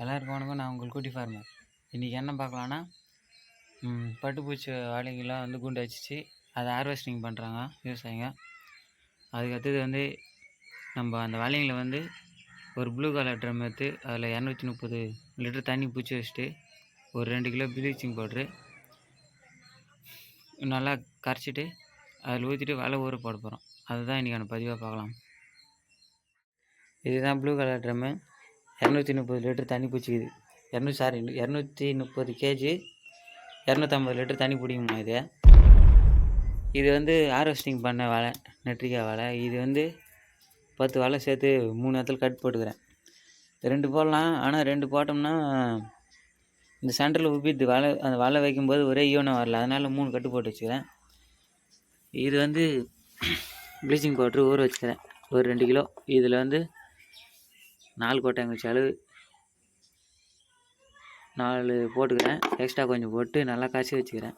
எல்லாருக்கும் வணக்கம். நான் உங்கள் குட்டி ஃபார்மர். இன்றைக்கி என்ன பார்க்கலான்னா, பட்டுப்பூச்சி வாழைங்கெல்லாம் வந்து குண்டு வச்சிச்சு, அதை ஹார்வெஸ்டிங் பண்ணுறாங்க விவசாயிங்க. அதுக்கு அடுத்தது வந்து நம்ம அந்த வாழைங்களை வந்து ஒரு ப்ளூ கலர் ட்ரம் எடுத்து அதில் 230 லிட்டர் தண்ணி பூச்சி வச்சுட்டு ஒரு 2 கிலோ ப்ளீச்சிங் பவுட்ரு நல்லா கரைச்சிட்டு அதில் ஊற்றிட்டு வாழை ஊற போட போகிறோம். அதுதான் இன்றைக்கான பதிவாக பார்க்கலாம். இதுதான் ப்ளூ கலர் ட்ரம்மு. 230 லிட்டர் தண்ணி பிடிச்சிக்குது. 230 கேஜி 250 லிட்டர் தண்ணி பிடிக்குமா இது வந்து ஹார்வெஸ்டிங் பண்ண வாழை, நெட்ரிக்காய் வாழை. இது வந்து 10 வாழை சேர்த்து 3 இடத்துல கட் போட்டுக்கிறேன். 2 போடலாம், ஆனால் 2 போட்டோம்னா இந்த சென்டரில் உப்பிது வாழை. அந்த வாழை வைக்கும்போது ஒரே ஈவனாக வரல, அதனால் 3 கட்டு போட்டு வச்சுக்கிறேன். இது வந்து ப்ளீச்சிங் பவுட்ரு ஊற வச்சுக்கிறேன் ஒரு 2 கிலோ. இதில் வந்து 4 கொட்டைங்க அளவு 4 போட்டுக்கிறேன். எக்ஸ்ட்ரா கொஞ்சம் போட்டு நல்லா காய்ச்சி வச்சுக்கிறேன்.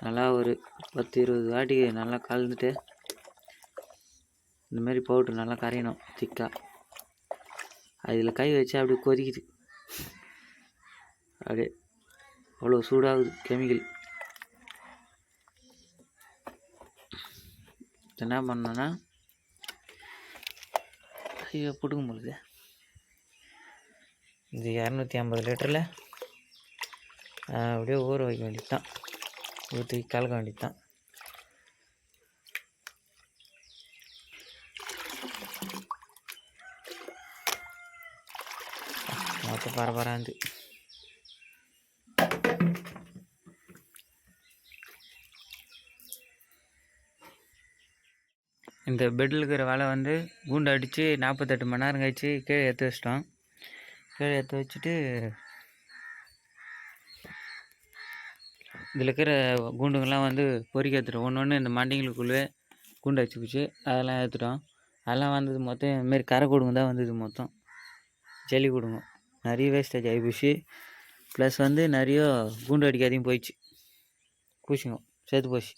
நல்லா ஒரு 10-20 வாட்டி நல்லா கலந்துட்டு இந்தமாரி பவுட்ரு நல்லா கரையணும் திக்காக. அதில் கை வச்சு அப்படியே கொதிக்குது, அப்படியே அவ்வளோ சூடாகுது கெமிக்கல். என்ன பண்ணோன்னா ஐயோ பிடுங்க முடியுது. இது 250 லிட்டரில் அப்படியே ஊற வைக்க வேண்டியது தான், ஊற்றி கலக்க வேண்டியது தான். மொத்தம் பரபராந்து இந்த பெட்டில் இருக்கிற வாழை வந்து கூண்டு அடித்து 48 மணி நேரம் கழிச்சு கீழே எடுத்து வச்சிட்டோம். கீழே எடுத்து வச்சுட்டு இதில் இருக்கிற கூண்டுங்கள்லாம் வந்து பொறிக்க எடுத்துட்டோம். ஒன்று இந்த மண்டிங்களுக்குள்ளே கூண்டு வச்சு போச்சு, அதெல்லாம் எடுத்துட்டோம். அதெல்லாம் வந்தது மொத்தம் இதுமாரி கரை கொடுங்க தான் வந்தது. மொத்தம் ஜல்லி கொடுங்க நிறைய வேஸ்டேஜ் ஆகி போச்சு. ப்ளஸ் வந்து நிறைய கூண்டு அடிக்காதையும் போயிடுச்சு, பூச்சிங்க சேர்த்து போச்சு.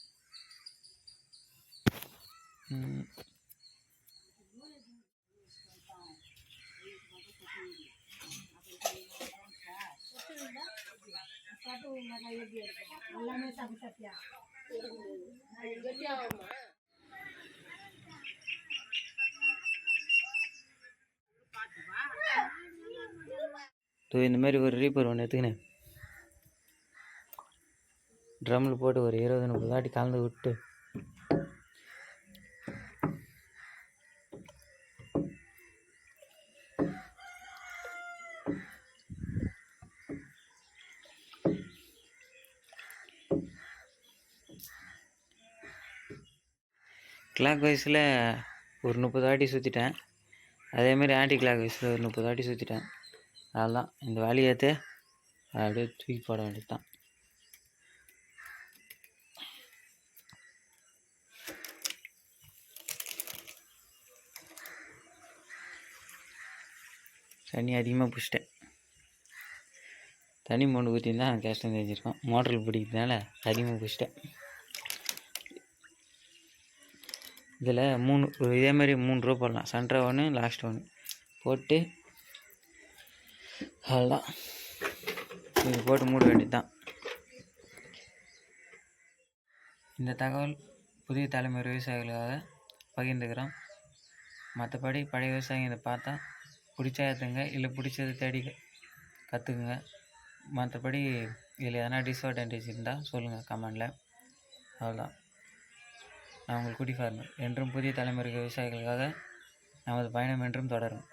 இந்த மாதிரி ஒரு ரீப்பர் ஒன்று எடுத்துக்கினேன், ட்ரம்மில் போட்டு ஒரு 20-30 வாட்டி கலந்து விட்டு கிளாக் வைஸில் ஒரு 30 வாட்டி சுற்றிட்டேன். அதேமாதிரி ஆன்டி கிளாக் வைஸில் ஒரு 30 வாட்டி சுற்றிட்டேன். அதெல்லாம் இந்த வேலையேற்று அப்படியே தூக்கி போட வேண்டியது தான். தண்ணி அதிகமாக பிடிச்சிட்டேன். தண்ணி மொண்டு ஊற்றிருந்தா கஷ்டம் தெரிஞ்சிருக்கோம். மோட்டரில் பிடிக்கிறதுனால அதிகமாக பிடிச்சிட்டேன். இதில் 3 இதேமாதிரி 3 ரூபா போடலாம். சென்டரா ஒன்று, லாஸ்ட் ஒன்று போட்டு அவ்வளோதான். இது போட்டு மூட வேண்டியது தான். இந்த தகவல் புதிய தலைமுறை விவசாயிகளுக்காக பகிர்ந்துக்கிறோம். மற்றபடி பழைய விவசாயிங்க இதை பார்த்தா பிடிச்சா ஏற்றுங்க, இல்லை பிடிச்சதை தேடி கற்றுக்குங்க. மற்றபடி இதில் எதனா டிஸ்அட்வான்டேஜ் இருந்தால் சொல்லுங்கள் கமெண்டில். அவ்வளோதான். நான் உங்கள் குட்டி ஃபார்மர். என்றும் புதிய தலைமுறை விவசாயிகளுக்காக நமது பயணம் என்றும் தொடரும்.